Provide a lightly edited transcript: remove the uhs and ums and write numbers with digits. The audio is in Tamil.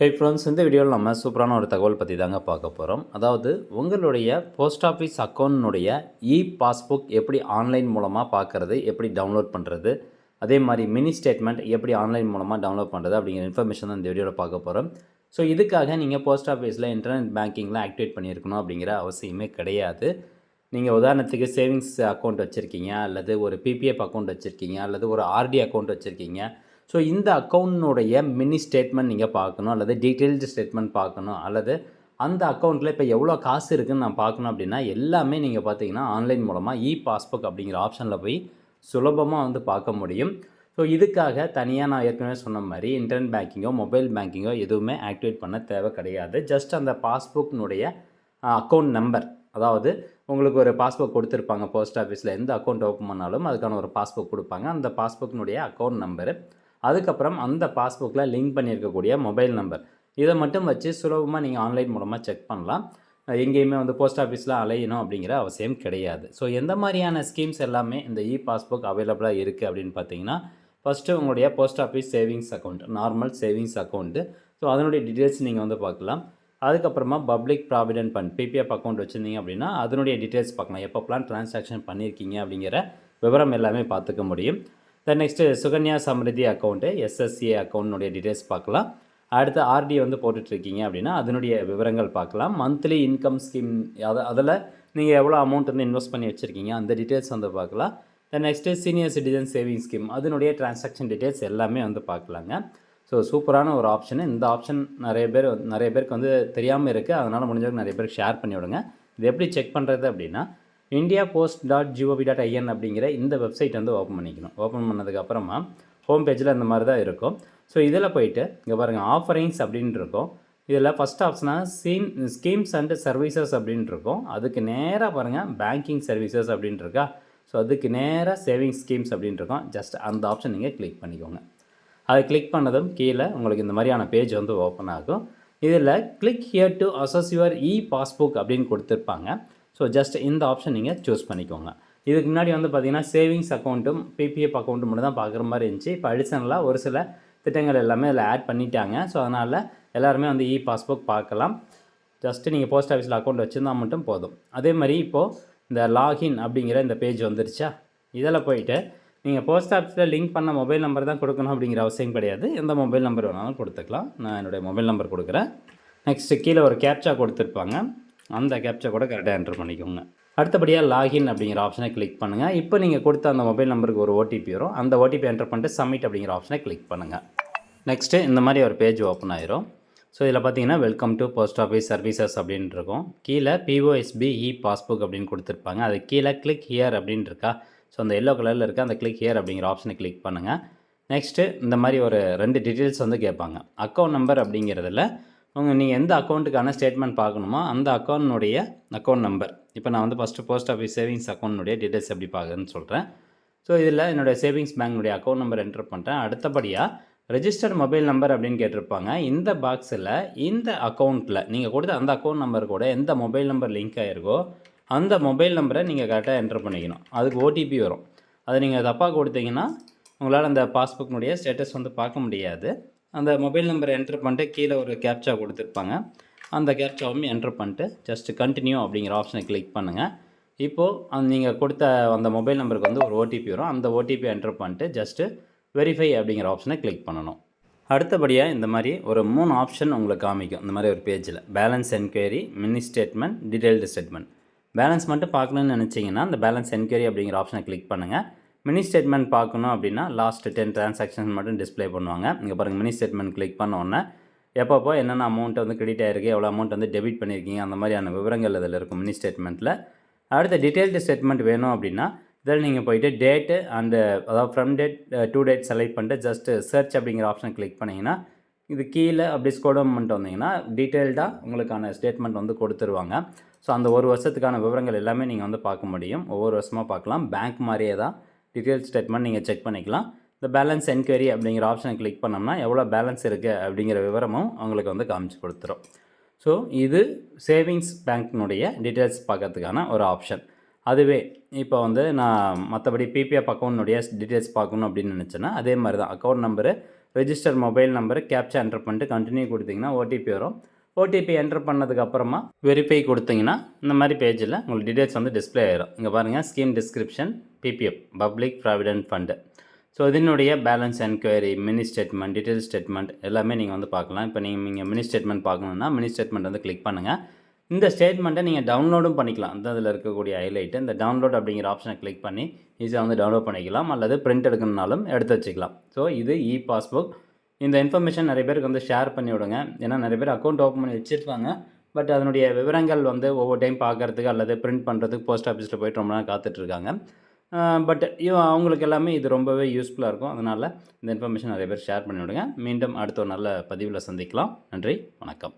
ஹே ஃப்ரெண்ட்ஸ், இந்த வீடியோவில் நம்ம சூப்பரான ஒரு தகவல் பற்றி தாங்க பார்க்க போகிறோம். அதாவது உங்களுடைய போஸ்ட் ஆஃபீஸ் அக்கௌண்ட்னுடைய பாஸ்புக் எப்படி ஆன்லைன் மூலமாக பார்க்குறது, எப்படி டவுன்லோட் பண்ணுறது, அதே மாதிரி மினி ஸ்டேட்மெண்ட் எப்படி ஆன்லைன் மூலமாக டவுன்லோட் பண்ணுறது அப்படிங்கிற இன்ஃபர்மேஷன் தான் இந்த வீடியோவில் பார்க்க போகிறோம். ஸோ இதுக்காக நீங்கள் போஸ்ட் ஆஃபீஸில் இன்டர்நெட் பேங்கிங்கில் ஆக்டிவேட் பண்ணியிருக்கணும் அப்படிங்கிற அவசியமே கிடையாது. நீங்கள் உதாரணத்துக்கு சேவிங்ஸ் அக்கௌண்ட் வச்சுருக்கீங்க, அல்லது ஒரு பிபிஎஃப் அக்கௌண்ட் வச்சுருக்கீங்க, அல்லது ஒரு ஆர்டி அக்கௌண்ட் வச்சுருக்கீங்க. ஸோ இந்த அக்கௌண்ட்னுடைய மினி ஸ்டேட்மெண்ட் நீங்கள் பார்க்கணும், அல்லது டீட்டெயில்டு ஸ்டேட்மெண்ட் பார்க்கணும், அல்லது அந்த அக்கௌண்ட்டில் இப்போ எவ்வளோ காசு இருக்குதுன்னு நான் பார்க்கணும் அப்படின்னா எல்லாமே நீங்கள் பார்த்தீங்கன்னா ஆன்லைன் மூலமாக பாஸ்புக் அப்படிங்கிற ஆப்ஷனில் போய் சுலபமாக வந்து பார்க்க முடியும். ஸோ இதுக்காக தனியாக நான் ஏற்கனவே சொன்ன மாதிரி இன்டர்நெட் பேங்கிங்கோ மொபைல் பேங்கிங்கோ எதுவுமே ஆக்டிவேட் பண்ண தேவை கிடையாது. ஜஸ்ட் அந்த பாஸ்புக்னுடைய அக்கௌண்ட் நம்பர், அதாவது உங்களுக்கு ஒரு பாஸ்புக் கொடுத்துருப்பாங்க போஸ்ட் ஆஃபீஸில், எந்த அக்கௌண்ட் ஓப்பன் பண்ணாலும் அதுக்கான ஒரு பாஸ்புக் கொடுப்பாங்க. அந்த பாஸ்புக்னுடைய அக்கௌண்ட் நம்பரு, அதுக்கப்புறம் அந்த பாஸ்புக்கில் லிங்க் பண்ணியிருக்கக்கூடிய மொபைல் நம்பர், இதை மட்டும் வச்சு சுலபமாக நீங்கள் ஆன்லைன் மூலமாக செக் பண்ணலாம். எங்கேயுமே வந்து போஸ்ட் ஆஃபீஸில் அலையணும் அப்படிங்கிற அவசியம் கிடையாது. ஸோ எந்த மாதிரியான ஸ்கீம்ஸ் எல்லாமே இந்த பாஸ்புக் அவைலபிளாக இருக்குது அப்படின்னு பார்த்தீங்கன்னா, ஃபஸ்ட்டு உங்களுடைய post office savings account, normal savings account. So அதனுடைய டீட்டெயில்ஸ் நீங்கள் வந்து பார்க்கலாம். அதுக்கப்புறமா public provident fund PPF account வச்சுருந்தீங்க அப்படின்னா அதனுடைய டீட்டெயில்ஸ் பார்க்கலாம். எப்போப்பெல்லாம் ட்ரான்சாக்ஷன் பண்ணியிருக்கீங்க அப்படிங்கிற விவரம் எல்லாமே பார்த்துக்க முடியும். Then next Sukanya Samriddhi account, SSCA அக்கௌண்ட்னுடைய டீட்டெயில்ஸ் பார்க்கலாம். அடுத்து ஆர்டி வந்து போட்டுட்ருக்கீங்க அப்படின்னா அதனுடைய விவரங்கள் பார்க்கலாம். மந்த்லி இன்கம் ஸ்கீம், அதில் நீங்கள் எவ்வளோ அமௌண்ட் வந்து இன்வெஸ்ட் பண்ணி வச்சுருக்கீங்க அந்த டீட்டெயில்ஸ் வந்து பார்க்கலாம். Then next senior citizen saving scheme, அதனுடைய டிரான்சாக்ஷன் டீட்டெயில்ஸ் எல்லாமே வந்து பார்க்கலாங்க. ஸோ சூப்பரான ஒரு ஆப்ஷனு. இந்த ஆப்ஷன் நிறைய பேருக்கு வந்து தெரியாமல் இருக்குது. அதனால் முடிஞ்சவங்க நிறைய பேருக்கு ஷேர் பண்ணி விடுங்க. இது எப்படி செக் பண்ணுறது அப்படின்னா, indiapost.gov.in அப்படிங்கிற இந்த வெப்சைட் வந்து ஓப்பன் பண்ணிக்கணும். ஓப்பன் பண்ணதுக்கப்புறமா ஹோம் பேஜில் இந்த மாதிரி தான் இருக்கும். ஸோ இதில் போயிட்டு இங்கே பாருங்கள், ஆஃபரிங்ஸ் அப்படின்னு இருக்கும். இதில் ஃபஸ்ட் ஆப்ஷனாக ஸ்கீம்ஸ் அண்ட் சர்வீசஸ் அப்படின்னு இருக்கும். அதுக்கு நேராக பாருங்கள் பேங்கிங் சர்வீசஸ் அப்படின்னு இருக்கா. ஸோ அதுக்கு நேராக சேவிங்ஸ் ஸ்கீம்ஸ் அப்படின்னு இருக்கும். ஜஸ்ட் அந்த ஆப்ஷன் நீங்கள் கிளிக் பண்ணிக்கோங்க. அதை கிளிக் பண்ணதும் கீழே உங்களுக்கு இந்த மாதிரியான பேஜ் வந்து ஓப்பன் ஆகும். இதில் click here to access your passbook அப்படின்னு கொடுத்துருப்பாங்க. ஸோ ஜஸ்ட் இந்த ஆப்ஷன் நீங்கள் சூஸ் பண்ணிக்கோங்க. இதுக்கு முன்னாடி வந்து பார்த்திங்கன்னா சேவிங்ஸ் அக்கௌண்ட்டும் பிபிஎஃப் அக்கௌண்ட்டும் மட்டும் தான் பார்க்குற மாதிரி இருந்துச்சு. இப்போ அடிஷனலாக ஒரு சில திட்டங்கள் எல்லாமே அதில் ஆட் பண்ணிட்டாங்க. ஸோ அதனால் எல்லாருமே வந்து பாஸ்புக் பார்க்கலாம். ஜஸ்ட்டு நீங்கள் போஸ்ட் ஆஃபீஸில் அக்கௌண்ட் வச்சுருந்தால் மட்டும் போதும். அதே மாதிரி இப்போது இந்த லாகின் அப்படிங்கிற இந்த பேஜ் வந்துருச்சா, இதில் போயிட்டு நீங்கள் போஸ்ட் ஆஃபீஸில் லிங்க் பண்ண மொபைல் நம்பர் தான் கொடுக்கணும் அப்படிங்கிற அவசியம் கிடையாது. எந்த மொபைல் நம்பர் வேணாலும் கொடுத்துக்கலாம். நான் என்னுடைய மொபைல் நம்பர் கொடுக்குறேன். நெக்ஸ்ட்டு கீழே ஒரு கேப்சா கொடுத்துருப்பாங்க. அந்த கேப்சா கூட கரெக்டாக என்ட்ரு பண்ணிக்கோங்க. அடுத்தபடியாக லாகின் அப்படிங்கிற ஆப்ஷனை கிளிக் பண்ணுங்கள். இப்போ நீங்கள் கொடுத்த அந்த மொபைல் நம்பருக்கு ஒரு ஓடிபி வரும். அந்த ஓடிபி என்ட்ரு பண்ணிட்டு சப்மிட் அப்படிங்கிற ஆப்ஷனை கிளிக் பண்ணுங்கள். நெக்ஸ்ட்டு இந்த மாதிரி ஒரு பேஜ் ஓப்பன் ஆயிரும். ஸோ இதில் பார்த்தீங்கன்னா welcome to post office services அப்படின்னு இருக்கும். கீழே பிஓஎஸ்பி பாஸ்புக் அப்படின்னு கொடுத்துருப்பாங்க. அது கீழே கிளிக் ஹியர் அப்படின்னு இருக்கா. ஸோ அந்த எல்லோ கலரில் இருக்க அந்த கிளிக் ஹியர் அப்படிங்கிற ஆப்ஷனை கிளிக் பண்ணுங்கள். நெக்ஸ்ட்டு இந்த மாதிரி ஒரு 2 டீட்டெயில்ஸ் வந்து கேட்பாங்க. அக்கௌண்ட் நம்பர் அப்படிங்கிறதுல நீங்கள் எந்த அக்கௌண்ட்டுக்கான ஸ்டேட்மெண்ட் பார்க்கணுமோ அந்த அக்கௌண்ட் நம்பர். இப்போ நான் வந்து ஃபஸ்ட்டு போஸ்ட் ஆஃபீஸ் சேவிங்ஸ் அக்கௌண்ட்னுடைய டீட்டெயில்ஸ் எப்படி பார்க்குறதுன்னு சொல்கிறேன். ஸோ இதில் என்னுடைய சேவிங்ஸ் பேங்க்னுடைய அக்கௌண்ட் நம்பர் என்ட்ரு பண்ணுறேன். அடுத்தபடியாக ரெஜிஸ்டர்ட் மொபைல் நம்பர் அப்படின்னு கேட்டிருப்பாங்க. இந்த பாக்ஸில் இந்த அக்கௌண்ட்டில் நீங்கள் கொடுத்த அந்த அக்கௌண்ட் நம்பர் கூட எந்த மொபைல் நம்பர் லிங்க் ஆகிருக்கோ அந்த மொபைல் நம்பரை நீங்கள் கரெக்டாக என்ட்ரு பண்ணிக்கணும். அதுக்கு ஓடிபி வரும். அதை நீங்கள் தப்பாக கொடுத்தீங்கன்னா உங்களால் அந்த பாஸ்புக்னுடைய ஸ்டேட்டஸ் வந்து பார்க்க முடியாது. அந்த மொபைல் நம்பரை என்ட்ரு பண்ணிட்டு கீழே ஒரு கேப்சா கொடுத்துருப்பாங்க. அந்த கேப்சாவும் என்ட்ரு பண்ணிட்டு ஜஸ்ட் கண்டினியூ அப்படிங்கிற ஆப்ஷனை கிளிக் பண்ணுங்கள். இப்போது நீங்கள் கொடுத்த அந்த மொபைல் நம்பருக்கு வந்து ஒரு ஓடிபி வரும். அந்த ஓடிபி என்ட்ரு பண்ணிட்டு ஜஸ்ட்டு வெரிஃபை அப்படிங்கிற ஆப்ஷனை கிளிக் பண்ணணும். அடுத்தபடியாக இந்த மாதிரி ஒரு 3 ஆப்ஷன் உங்களுக்கு காமிக்கும். இந்த மாதிரி ஒரு பேஜில் balance enquiry, mini statement, detailed statement. Balance மட்டும் பார்க்கணுன்னு நினச்சிங்கன்னா அந்த பேலன்ஸ் என்கொயரி அப்படிங்கிற ஆப்ஷனை கிளிக் பண்ணுங்கள். மினி ஸ்டேட்மெண்ட் பார்க்கணும் அப்படின்னா லாஸ்ட் 10 டிரான்சாக்ஷன் மட்டும் டிஸ்பிளே பண்ணுவாங்க. இங்கே பாருங்கள், மினி ஸ்டேட்மெண்ட் கிளிக் பண்ணோன்னே எப்பப்போ என்னென்ன அமௌண்ட் வந்து கிரெடிட் ஆகிருக்கு, எவ்வளோ அமௌண்ட் வந்து டெபிட் பண்ணியிருக்கீங்க, அந்த மாதிரியான விவரங்கள் இதில் இருக்கும் மினி ஸ்டேட்மெண்ட்டில். அடுத்த டீட்டெயில்டு ஸ்டேட்மெண்ட் வேணும் அப்படின்னா இதில் நீங்கள் போய்ட்டு டேட்டு அண்டு அதாவது from date to date select பண்ணிட்டு ஜஸ்ட்டு சர்ச் அப்படிங்கிற ஆப்ஷனை கிளிக் பண்ணிங்கன்னா இது கீழே அப்படி ஸ்க்ரோல் பண்ணிட்டு வந்தீங்கன்னா டீட்டெயில்டாக உங்களுக்கான ஸ்டேட்மெண்ட் வந்து கொடுத்துருவாங்க. ஸோ அந்த ஒரு வருஷத்துக்கான விவரங்கள் எல்லாமே நீங்கள் வந்து பார்க்க முடியும். ஒவ்வொரு வருஷமாக பார்க்கலாம். பேங்க் மாதிரியே தான் டீட்டெயில் ஸ்டேட்மெண்ட் நீங்கள் செக் பண்ணிக்கலாம். இந்த பேலன்ஸ் என்கொயரி அப்படிங்கிற ஆப்ஷனை கிளிக் பண்ணோம்னா எவ்வளோ பேலன்ஸ் இருக்குது அப்படிங்கிற விவரமும் அவங்களுக்கு வந்து காமிச்சு கொடுத்துரும். ஸோ இது சேவிங்ஸ் பேங்க்னுடைய டீட்டெயில்ஸ் பார்க்கறதுக்கான ஒரு ஆப்ஷன். அதுவே இப்போ வந்து நான் மற்றபடி பிபிஎஃப் அக்கௌண்ட்னுடைய டீட்டெயில்ஸ் பார்க்கணும் அப்படின்னு நினச்சேன்னா அதே மாதிரி தான் account number, register mobile number captcha enter பண்ணிட்டு கண்டினியூ கொடுத்தீங்கன்னா ஓடிபி வரும். ஓடிபி என்டர் பண்ணதுக்கப்புறமா வெரிஃபை கொடுத்தீங்கன்னா இந்த மாதிரி பேஜில் உங்களுக்கு டீட்டெயில்ஸ் வந்து டிஸ்ப்ளே ஆயிரும். இங்கே பாருங்கள் scheme description, PPF public provident fund. So இதனுடைய balance enquiry, mini statement, detail statement எல்லாமே நீங்கள் வந்து பார்க்கலாம். இப்போ நீங்கள் மினி ஸ்டேட்மெண்ட் பார்க்கணுன்னா மினி ஸ்டேட்மெண்ட் வந்து கிளிக் பண்ணுங்கள். இந்த ஸ்டேட்மெண்ட்டை நீங்கள் டவுன்லோடும் பண்ணிக்கலாம். அந்த அதில் இருக்கக்கூடிய ஹைலைட்டு இந்த டவுன்லோட் அப்படிங்கிற ஆப்ஷனை கிளிக் பண்ணி ஈஸியாக வந்து டவுன்லோட் பண்ணிக்கலாம், அல்லது பிரிண்ட் எடுக்கணுன்னாலும் எடுத்து வச்சுக்கலாம். ஸோ இது இ பாஸ்புக். இந்த இன்ஃபர்மேஷன் நிறைய பேருக்கு வந்து ஷேர் பண்ணி விடுங்க. ஏன்னா நிறைய பேர் அக்கௌண்ட் ஓப்பன் பண்ணி வச்சுருப்பாங்க, பட் அதனுடைய விவரங்கள் வந்து ஒவ்வொரு டைம் பார்க்குறதுக்கு அல்லது பிரிண்ட் பண்ணுறதுக்கு போஸ்ட் ஆஃபீஸில் போய்ட்டு ரொம்ப நேரம் காத்துட்ருக்காங்க. பட் அவங்களுக்கு எல்லாமே இது ரொம்பவே யூஸ்ஃபுல்லாக இருக்கும். அதனால் இந்த இன்ஃபர்மேஷன் நிறைய பேர் ஷேர் பண்ணி விடுங்க. மீண்டும் அடுத்த ஒரு நல்ல பதிவில் சந்திக்கலாம். நன்றி, வணக்கம்.